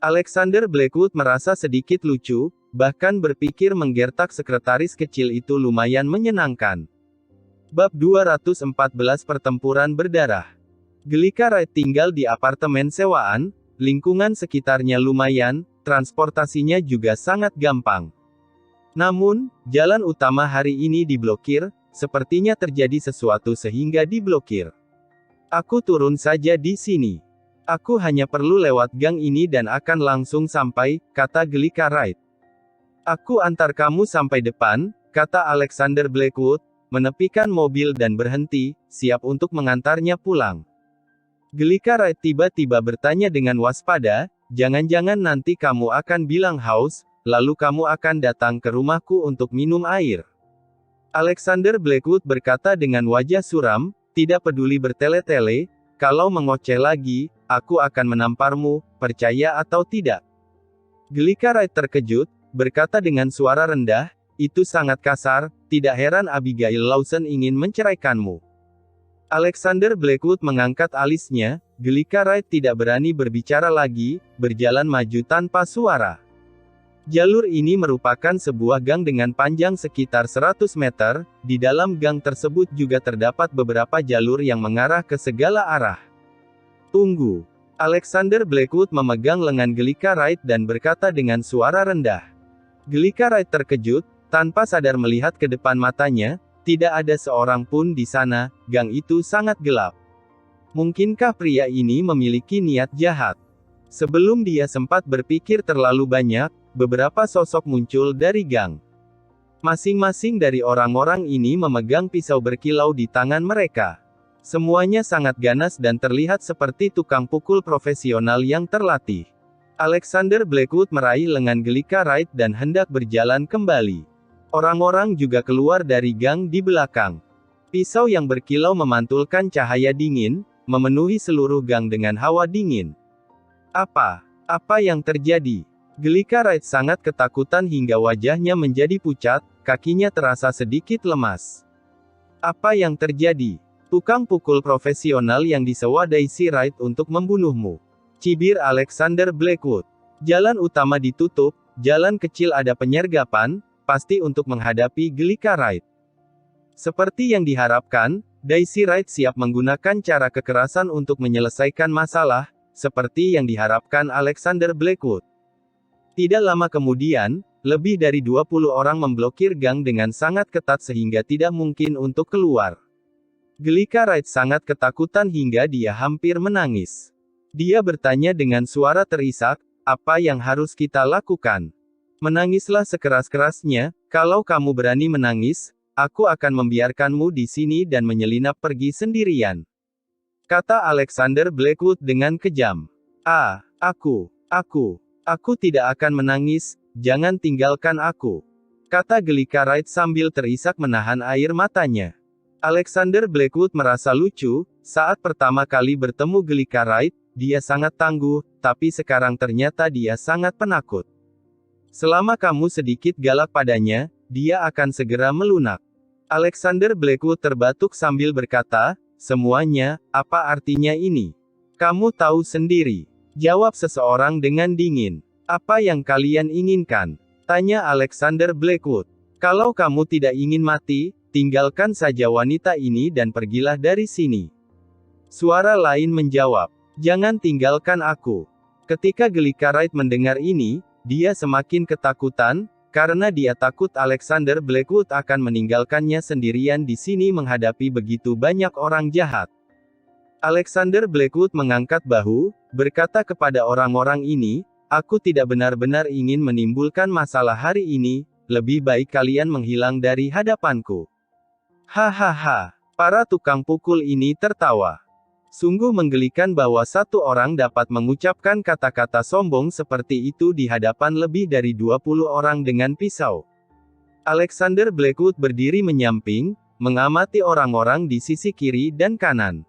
Alexander Blackwood merasa sedikit lucu, bahkan berpikir menggertak sekretaris kecil itu lumayan menyenangkan. Bab 214 Pertempuran Berdarah. Gelika Wright tinggal di apartemen sewaan, lingkungan sekitarnya lumayan, transportasinya juga sangat gampang. Namun, jalan utama hari ini diblokir, sepertinya terjadi sesuatu sehingga diblokir. Aku turun saja di sini. Aku hanya perlu lewat gang ini dan akan langsung sampai, kata Gelika Wright. Aku antar kamu sampai depan, kata Alexander Blackwood, menepikan mobil dan berhenti, siap untuk mengantarnya pulang. Gelika Wright tiba-tiba bertanya dengan waspada, jangan-jangan nanti kamu akan bilang haus, lalu kamu akan datang ke rumahku untuk minum air. Alexander Blackwood berkata dengan wajah suram, tidak peduli bertele-tele, kalau mengoceh lagi, aku akan menamparmu, percaya atau tidak. Gelika Wright terkejut, berkata dengan suara rendah, itu sangat kasar, tidak heran Abigail Lawson ingin menceraikanmu. Alexander Blackwood mengangkat alisnya, Gelika Wright tidak berani berbicara lagi, berjalan maju tanpa suara. Jalur ini merupakan sebuah gang dengan panjang sekitar 100 meter, di dalam gang tersebut juga terdapat beberapa jalur yang mengarah ke segala arah. Tunggu. Alexander Blackwood memegang lengan Gelika Wright dan berkata dengan suara rendah. Gelika Wright terkejut, tanpa sadar melihat ke depan matanya, tidak ada seorang pun di sana, gang itu sangat gelap. Mungkinkah pria ini memiliki niat jahat? Sebelum dia sempat berpikir terlalu banyak, beberapa sosok muncul dari gang. Masing-masing dari orang-orang ini memegang pisau berkilau di tangan mereka. Semuanya sangat ganas dan terlihat seperti tukang pukul profesional yang terlatih. Alexander Blackwood meraih lengan Gelika Wright dan hendak berjalan kembali. Orang-orang juga keluar dari gang di belakang. Pisau yang berkilau memantulkan cahaya dingin, memenuhi seluruh gang dengan hawa dingin. Apa yang terjadi? Gelika Wright sangat ketakutan hingga wajahnya menjadi pucat, kakinya terasa sedikit lemas. Apa yang terjadi? Tukang pukul profesional yang disewa Daisy Wright untuk membunuhmu. Cibir Alexander Blackwood. Jalan utama ditutup, jalan kecil ada penyergapan, pasti untuk menghadapi Gelika Wright. Seperti yang diharapkan, Daisy Wright siap menggunakan cara kekerasan untuk menyelesaikan masalah, seperti yang diharapkan Alexander Blackwood. Tidak lama kemudian, lebih dari 20 orang memblokir gang dengan sangat ketat sehingga tidak mungkin untuk keluar. Gelika Wright sangat ketakutan hingga dia hampir menangis. Dia bertanya dengan suara terisak, apa yang harus kita lakukan? Menangislah sekeras-kerasnya, kalau kamu berani menangis, aku akan membiarkanmu di sini dan menyelinap pergi sendirian. Kata Alexander Blackwood dengan kejam. Aku tidak akan menangis, jangan tinggalkan aku. Kata Gelika Wright sambil terisak menahan air matanya. Alexander Blackwood merasa lucu, saat pertama kali bertemu Gelika Wright, dia sangat tangguh, tapi sekarang ternyata dia sangat penakut. Selama kamu sedikit galak padanya, dia akan segera melunak. Alexander Blackwood terbatuk sambil berkata, semuanya, apa artinya ini? Kamu tahu sendiri. Jawab seseorang dengan dingin. Apa yang kalian inginkan? Tanya Alexander Blackwood. Kalau kamu tidak ingin mati, tinggalkan saja wanita ini dan pergilah dari sini. Suara lain menjawab, jangan tinggalkan aku. Ketika Gelika Wright mendengar ini, dia semakin ketakutan, karena dia takut Alexander Blackwood akan meninggalkannya sendirian di sini menghadapi begitu banyak orang jahat. Alexander Blackwood mengangkat bahu, berkata kepada orang-orang ini, aku tidak benar-benar ingin menimbulkan masalah hari ini, lebih baik kalian menghilang dari hadapanku. Hahaha, para tukang pukul ini tertawa. Sungguh menggelikan bahwa satu orang dapat mengucapkan kata-kata sombong seperti itu di hadapan lebih dari 20 orang dengan pisau. Alexander Blackwood berdiri menyamping, mengamati orang-orang di sisi kiri dan kanan.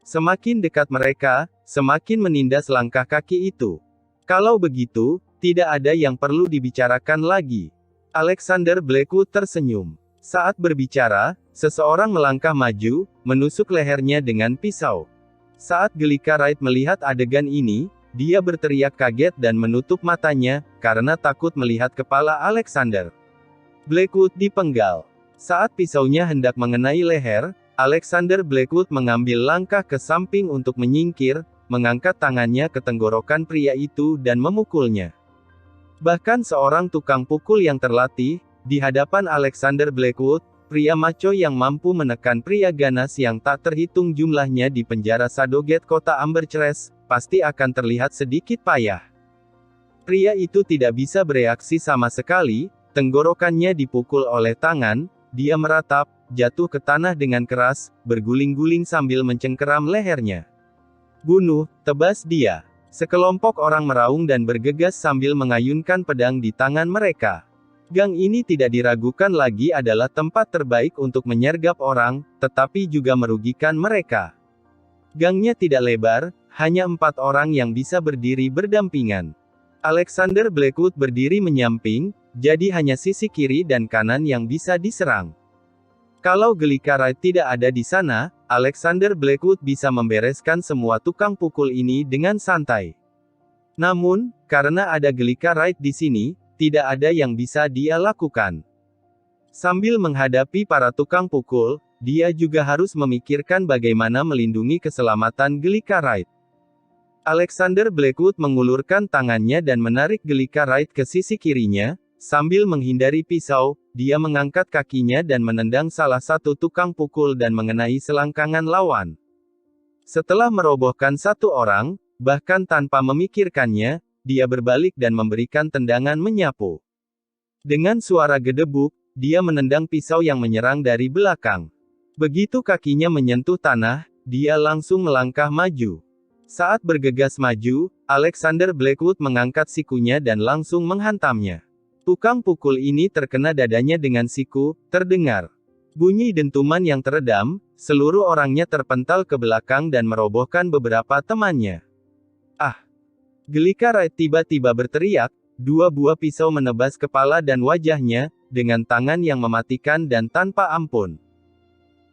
Semakin dekat mereka, semakin menindas langkah kaki itu. Kalau begitu, tidak ada yang perlu dibicarakan lagi. Alexander Blackwood tersenyum. Saat berbicara, seseorang melangkah maju, menusuk lehernya dengan pisau. Saat Gelika Wright melihat adegan ini, dia berteriak kaget dan menutup matanya, karena takut melihat kepala Alexander Blackwood dipenggal. Saat pisaunya hendak mengenai leher, Alexander Blackwood mengambil langkah ke samping untuk menyingkir, mengangkat tangannya ke tenggorokan pria itu dan memukulnya. Bahkan seorang tukang pukul yang terlatih, di hadapan Alexander Blackwood, pria macho yang mampu menekan pria ganas yang tak terhitung jumlahnya di penjara Shadowgate kota Ambercrest, pasti akan terlihat sedikit payah. Pria itu tidak bisa bereaksi sama sekali, tenggorokannya dipukul oleh tangan, dia meratap, jatuh ke tanah dengan keras, berguling-guling sambil mencengkeram lehernya. "Bunuh, tebas dia!" Sekelompok orang meraung dan bergegas sambil mengayunkan pedang di tangan mereka. Gang ini tidak diragukan lagi adalah tempat terbaik untuk menyergap orang, tetapi juga merugikan mereka. Gangnya tidak lebar, hanya 4 orang yang bisa berdiri berdampingan. Alexander Blackwood berdiri menyamping, jadi hanya sisi kiri dan kanan yang bisa diserang. Kalau Gelika Wright tidak ada di sana, Alexander Blackwood bisa membereskan semua tukang pukul ini dengan santai. Namun, karena ada Gelika Wright di sini, tidak ada yang bisa dia lakukan. Sambil menghadapi para tukang pukul, dia juga harus memikirkan bagaimana melindungi keselamatan Gelika Wright. Alexander Blackwood mengulurkan tangannya dan menarik Gelika Wright ke sisi kirinya. Sambil menghindari pisau, dia mengangkat kakinya dan menendang salah satu tukang pukul dan mengenai selangkangan lawan. Setelah merobohkan satu orang, bahkan tanpa memikirkannya, dia berbalik dan memberikan tendangan menyapu. Dengan suara gedebuk, dia menendang pisau yang menyerang dari belakang. Begitu kakinya menyentuh tanah, dia langsung melangkah maju. Saat bergegas maju, Alexander Blackwood mengangkat sikunya dan langsung menghantamnya. Tukang pukul ini terkena dadanya dengan siku, terdengar bunyi dentuman yang teredam, seluruh orangnya terpental ke belakang dan merobohkan beberapa temannya. "Ah!" Gelika Wright tiba-tiba berteriak, 2 buah pisau menebas kepala dan wajahnya, dengan tangan yang mematikan dan tanpa ampun.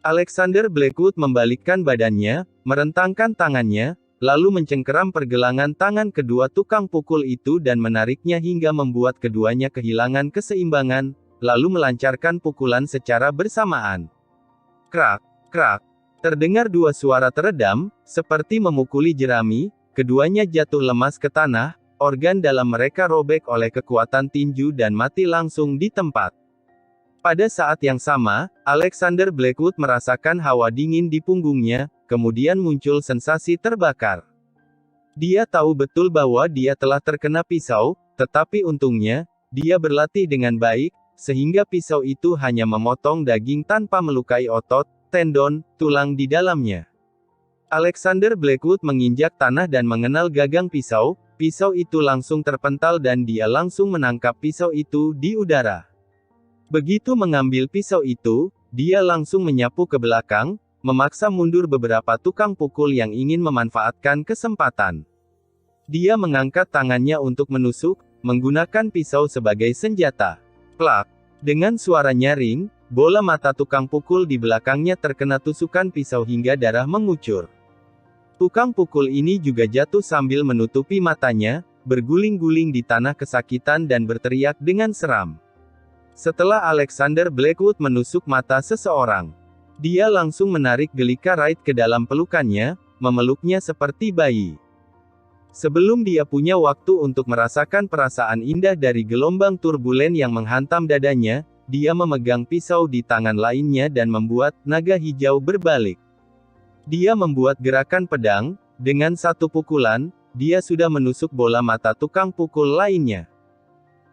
Alexander Blackwood membalikkan badannya, merentangkan tangannya, lalu mencengkeram pergelangan tangan kedua tukang pukul itu dan menariknya hingga membuat keduanya kehilangan keseimbangan, lalu melancarkan pukulan secara bersamaan. Krak, krak. Terdengar 2 suara teredam, seperti memukuli jerami, keduanya jatuh lemas ke tanah, organ dalam mereka robek oleh kekuatan tinju dan mati langsung di tempat. Pada saat yang sama, Alexander Blackwood merasakan hawa dingin di punggungnya, kemudian muncul sensasi terbakar. Dia tahu betul bahwa dia telah terkena pisau, tetapi untungnya, dia berlatih dengan baik, sehingga pisau itu hanya memotong daging tanpa melukai otot, tendon, tulang di dalamnya. Alexander Blackwood menginjak tanah dan mengenal gagang pisau, pisau itu langsung terpental dan dia langsung menangkap pisau itu di udara. Begitu mengambil pisau itu, dia langsung menyapu ke belakang, memaksa mundur beberapa tukang pukul yang ingin memanfaatkan kesempatan. Dia mengangkat tangannya untuk menusuk, menggunakan pisau sebagai senjata. Plak! Dengan suara nyaring, bola mata tukang pukul di belakangnya terkena tusukan pisau hingga darah mengucur. Tukang pukul ini juga jatuh sambil menutupi matanya, berguling-guling di tanah kesakitan dan berteriak dengan seram. Setelah Alexander Blackwood menusuk mata seseorang, dia langsung menarik Gelika Wright ke dalam pelukannya, memeluknya seperti bayi. Sebelum dia punya waktu untuk merasakan perasaan indah dari gelombang turbulen yang menghantam dadanya, dia memegang pisau di tangan lainnya dan membuat naga hijau berbalik. Dia membuat gerakan pedang, dengan satu pukulan, dia sudah menusuk bola mata tukang pukul lainnya.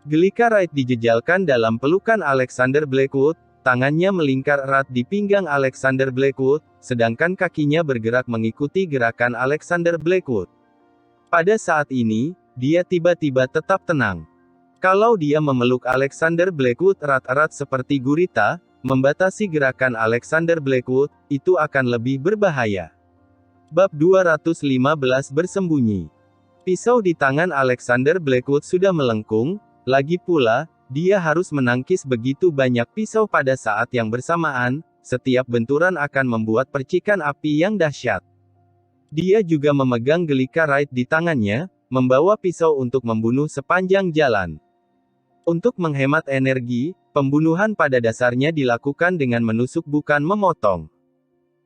Gelika Wright dijejalkan dalam pelukan Alexander Blackwood, tangannya melingkar erat di pinggang Alexander Blackwood, sedangkan kakinya bergerak mengikuti gerakan Alexander Blackwood. Pada saat ini, dia tiba-tiba tetap tenang. Kalau dia memeluk Alexander Blackwood erat-erat seperti gurita, membatasi gerakan Alexander Blackwood, itu akan lebih berbahaya. Bab 215 Bersembunyi. Pisau di tangan Alexander Blackwood sudah melengkung, lagi pula, dia harus menangkis begitu banyak pisau pada saat yang bersamaan, setiap benturan akan membuat percikan api yang dahsyat. Dia juga memegang Gelika Wright di tangannya, membawa pisau untuk membunuh sepanjang jalan. Untuk menghemat energi, Pembunuhan pada dasarnya dilakukan dengan menusuk bukan memotong.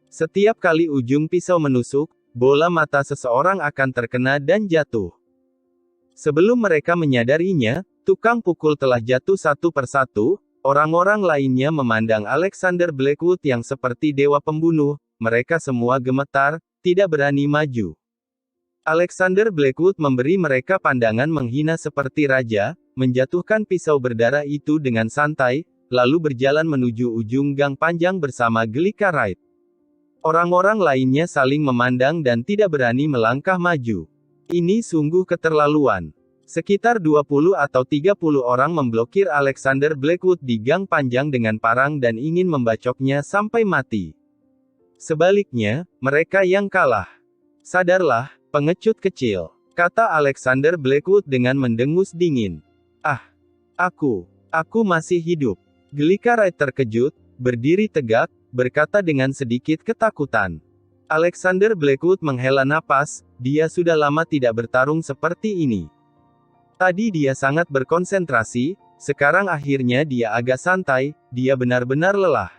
Setiap kali ujung pisau menusuk, bola mata seseorang akan terkena dan jatuh. Sebelum mereka menyadarinya, tukang pukul telah jatuh satu persatu. Orang-orang lainnya memandang Alexander Blackwood yang seperti dewa pembunuh. Mereka semua gemetar, tidak berani maju. Alexander Blackwood memberi mereka pandangan menghina seperti raja, menjatuhkan pisau berdarah itu dengan santai, lalu berjalan menuju ujung gang panjang bersama Glika Wright. Orang-orang lainnya saling memandang dan tidak berani melangkah maju. Ini sungguh keterlaluan. Sekitar 20 atau 30 orang memblokir Alexander Blackwood di gang panjang dengan parang dan ingin membacoknya sampai mati. Sebaliknya, mereka yang kalah. Sadarlah, pengecut kecil, kata Alexander Blackwood dengan mendengus dingin. Ah, aku masih hidup. Glika Wright terkejut, berdiri tegak, berkata dengan sedikit ketakutan. Alexander Blackwood menghela napas, dia sudah lama tidak bertarung seperti ini. Tadi dia sangat berkonsentrasi, sekarang akhirnya dia agak santai, dia benar-benar lelah.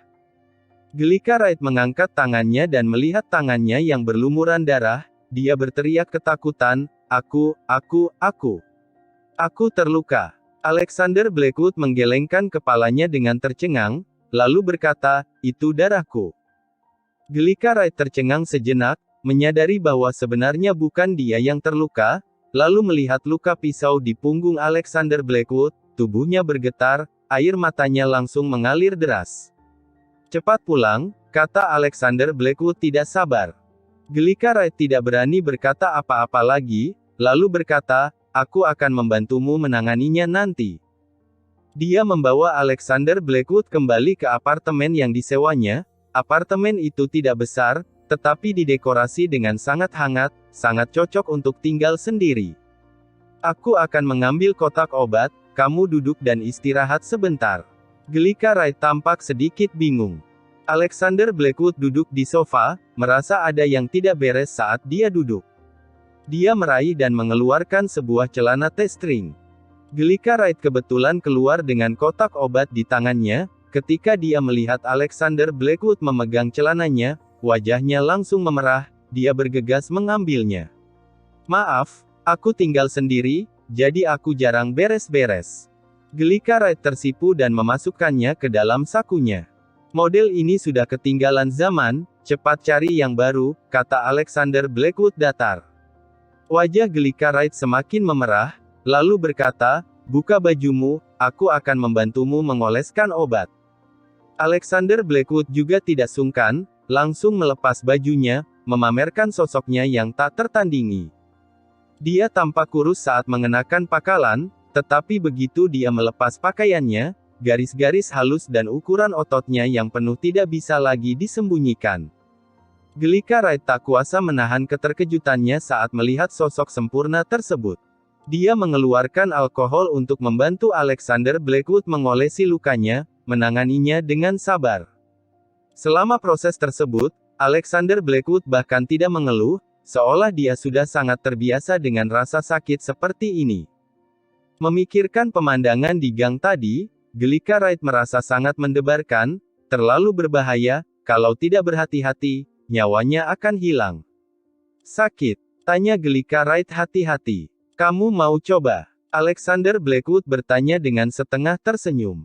Glika Wright mengangkat tangannya dan melihat tangannya yang berlumuran darah, dia berteriak ketakutan, aku terluka. Alexander Blackwood menggelengkan kepalanya dengan tercengang, lalu berkata, itu darahku. Glika Wright tercengang sejenak, menyadari bahwa sebenarnya bukan dia yang terluka, lalu melihat luka pisau di punggung Alexander Blackwood, tubuhnya bergetar, air matanya langsung mengalir deras. Cepat pulang, kata Alexander Blackwood tidak sabar. Glika Wright tidak berani berkata apa-apa lagi, lalu berkata, aku akan membantumu menanganinya nanti. Dia membawa Alexander Blackwood kembali ke apartemen yang disewanya. Apartemen itu tidak besar, tetapi didekorasi dengan sangat hangat, sangat cocok untuk tinggal sendiri. Aku akan mengambil kotak obat, kamu duduk dan istirahat sebentar. Glika Wright tampak sedikit bingung. Alexander Blackwood duduk di sofa, merasa ada yang tidak beres saat dia duduk. Dia meraih dan mengeluarkan sebuah celana T-string. Glika Wright kebetulan keluar dengan kotak obat di tangannya. Ketika dia melihat Alexander Blackwood memegang celananya, wajahnya langsung memerah, dia bergegas mengambilnya. Maaf, aku tinggal sendiri, jadi aku jarang beres-beres. Glika Wright tersipu dan memasukkannya ke dalam sakunya. Model ini sudah ketinggalan zaman, cepat cari yang baru, kata Alexander Blackwood datar. Wajah Glika Wright semakin memerah, lalu berkata, buka bajumu, aku akan membantumu mengoleskan obat. Alexander Blackwood juga tidak sungkan, langsung melepas bajunya, memamerkan sosoknya yang tak tertandingi. Dia tampak kurus saat mengenakan pakalan, tetapi begitu dia melepas pakaiannya, garis-garis halus dan ukuran ototnya yang penuh tidak bisa lagi disembunyikan. Glika Wright tak kuasa menahan keterkejutannya saat melihat sosok sempurna tersebut. Dia mengeluarkan alkohol untuk membantu Alexander Blackwood mengolesi lukanya, menanganinya dengan sabar. Selama proses tersebut, Alexander Blackwood bahkan tidak mengeluh, seolah dia sudah sangat terbiasa dengan rasa sakit seperti ini. Memikirkan pemandangan di gang tadi, Glika Wright merasa sangat mendebarkan, terlalu berbahaya, kalau tidak berhati-hati, nyawanya akan hilang. Sakit? Tanya Glika Wright hati-hati. Kamu mau coba? Alexander Blackwood bertanya dengan setengah tersenyum.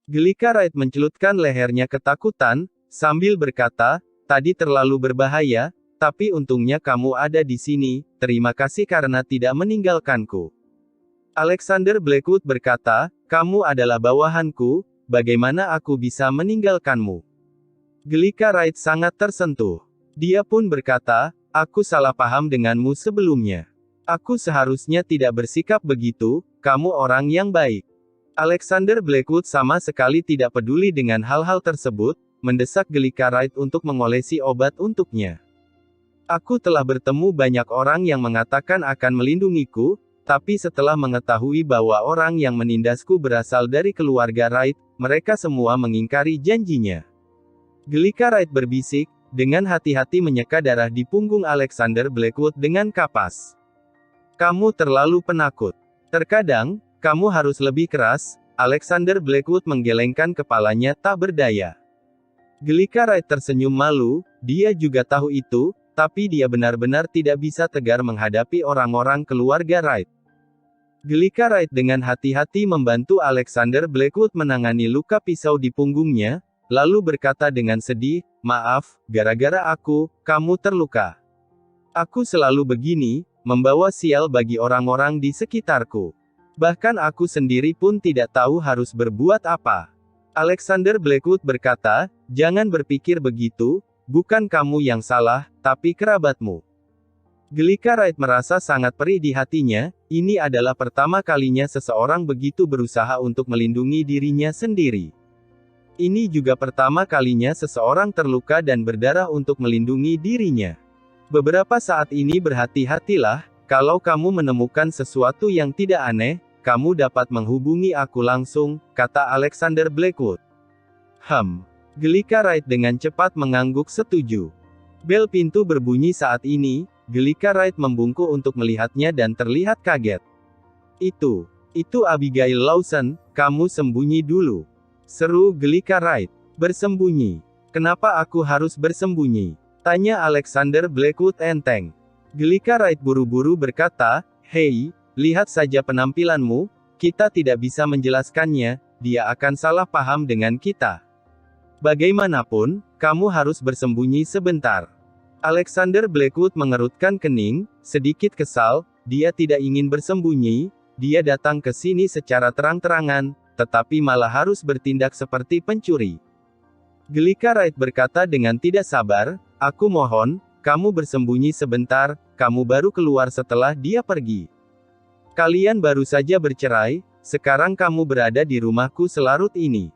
Glika Wright mencelupkan lehernya ketakutan, sambil berkata, tadi terlalu berbahaya, tapi untungnya kamu ada di sini, terima kasih karena tidak meninggalkanku. Alexander Blackwood berkata, kamu adalah bawahanku, bagaimana aku bisa meninggalkanmu? Glika Wright sangat tersentuh. Dia pun berkata, aku salah paham denganmu sebelumnya. Aku seharusnya tidak bersikap begitu, kamu orang yang baik. Alexander Blackwood sama sekali tidak peduli dengan hal-hal tersebut, mendesak Glika Wright untuk mengolesi obat untuknya. Aku telah bertemu banyak orang yang mengatakan akan melindungiku, tapi setelah mengetahui bahwa orang yang menindasku berasal dari keluarga Wright, mereka semua mengingkari janjinya. Glika Wright berbisik, dengan hati-hati menyeka darah di punggung Alexander Blackwood dengan kapas. Kamu terlalu penakut. Terkadang, kamu harus lebih keras, Alexander Blackwood menggelengkan kepalanya tak berdaya. Gelika Wright tersenyum malu, dia juga tahu itu, tapi dia benar-benar tidak bisa tegar menghadapi orang-orang keluarga Wright. Gelika Wright dengan hati-hati membantu Alexander Blackwood menangani luka pisau di punggungnya, lalu berkata dengan sedih, "Maaf, gara-gara aku, kamu terluka. Aku selalu begini, membawa sial bagi orang-orang di sekitarku. Bahkan aku sendiri pun tidak tahu harus berbuat apa." Alexander Blackwood berkata, "Jangan berpikir begitu, bukan kamu yang salah, tapi kerabatmu." Gelika Wright merasa sangat perih di hatinya, ini adalah pertama kalinya seseorang begitu berusaha untuk melindungi dirinya sendiri. Ini juga pertama kalinya seseorang terluka dan berdarah untuk melindungi dirinya. Beberapa saat ini berhati-hatilah, kalau kamu menemukan sesuatu yang tidak aneh, kamu dapat menghubungi aku langsung, kata Alexander Blackwood. Gelika Wright dengan cepat mengangguk setuju. Bel pintu berbunyi saat ini, Gelika Wright membungkuk untuk melihatnya dan terlihat kaget. Itu Abigail Lawson, kamu sembunyi dulu. Seru Gelika Wright. Bersembunyi. Kenapa aku harus bersembunyi? Tanya Alexander Blackwood enteng. Gelika Wright buru-buru berkata, "Hei, lihat saja penampilanmu, kita tidak bisa menjelaskannya, dia akan salah paham dengan kita. Bagaimanapun, kamu harus bersembunyi sebentar." Alexander Blackwood mengerutkan kening, sedikit kesal, dia tidak ingin bersembunyi, dia datang ke sini secara terang-terangan, tetapi malah harus bertindak seperti pencuri. Gelika Wright berkata dengan tidak sabar, "Aku mohon, kamu bersembunyi sebentar, kamu baru keluar setelah dia pergi. Kalian baru saja bercerai, sekarang kamu berada di rumahku selarut ini."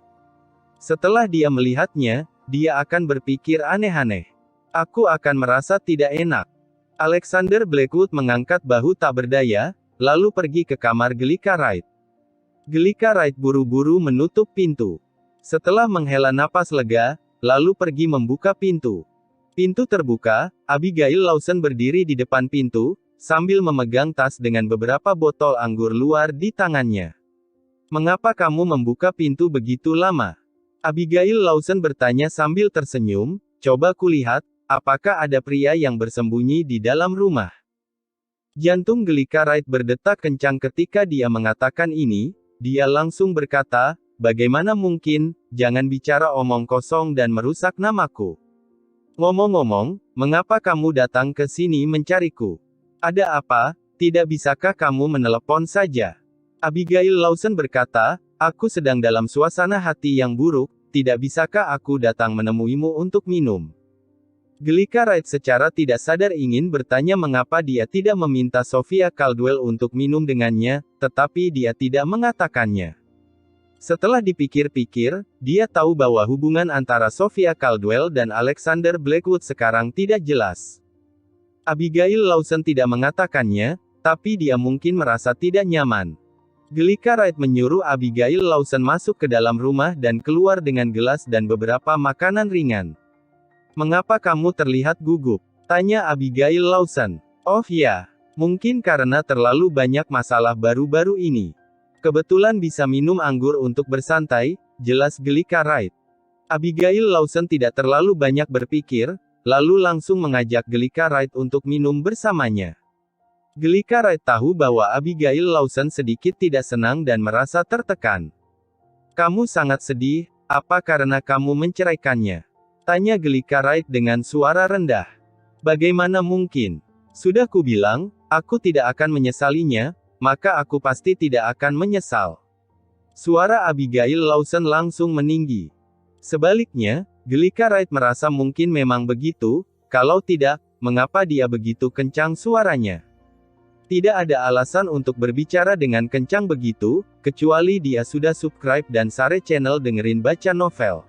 Setelah dia melihatnya, dia akan berpikir aneh-aneh. Aku akan merasa tidak enak. Alexander Blackwood mengangkat bahu tak berdaya, lalu pergi ke kamar Gelika Wright. Gelika Wright buru-buru menutup pintu. Setelah menghela napas lega, lalu pergi membuka pintu. Pintu terbuka, Abigail Lawson berdiri di depan pintu, sambil memegang tas dengan beberapa botol anggur luar di tangannya. "Mengapa kamu membuka pintu begitu lama?" Abigail Lawson bertanya sambil tersenyum, "Coba kulihat, apakah ada pria yang bersembunyi di dalam rumah?" Jantung Gelika Wright berdetak kencang ketika dia mengatakan ini, dia langsung berkata, "Bagaimana mungkin, jangan bicara omong kosong dan merusak namaku. Ngomong-ngomong, mengapa kamu datang ke sini mencariku? Ada apa? Tidak bisakah kamu menelepon saja?" Abigail Lawson berkata, "Aku sedang dalam suasana hati yang buruk, tidak bisakah aku datang menemuimu untuk minum?" Gelika Wright secara tidak sadar ingin bertanya mengapa dia tidak meminta Sophia Caldwell untuk minum dengannya, tetapi dia tidak mengatakannya. Setelah dipikir-pikir, dia tahu bahwa hubungan antara Sophia Caldwell dan Alexander Blackwood sekarang tidak jelas. Abigail Lawson tidak mengatakannya, tapi dia mungkin merasa tidak nyaman. Gelika Wright menyuruh Abigail Lawson masuk ke dalam rumah dan keluar dengan gelas dan beberapa makanan ringan. "Mengapa kamu terlihat gugup?" tanya Abigail Lawson. "Oh ya, mungkin karena terlalu banyak masalah baru-baru ini. Kebetulan bisa minum anggur untuk bersantai," jelas Gelika Wright. Abigail Lawson tidak terlalu banyak berpikir, lalu langsung mengajak Gelika Wright untuk minum bersamanya. Gelika Wright tahu bahwa Abigail Lawson sedikit tidak senang dan merasa tertekan. "Kamu sangat sedih, apa karena kamu menceraikannya?" tanya Gelika Wright dengan suara rendah. "Bagaimana mungkin? Sudah kubilang, aku tidak akan menyesalinya, maka aku pasti tidak akan menyesal." Suara Abigail Lawson langsung meninggi. Sebaliknya, Gelika Wright merasa mungkin memang begitu, kalau tidak, mengapa dia begitu kencang suaranya? Tidak ada alasan untuk berbicara dengan kencang begitu, kecuali dia sudah subscribe dan share channel dengerin baca novel.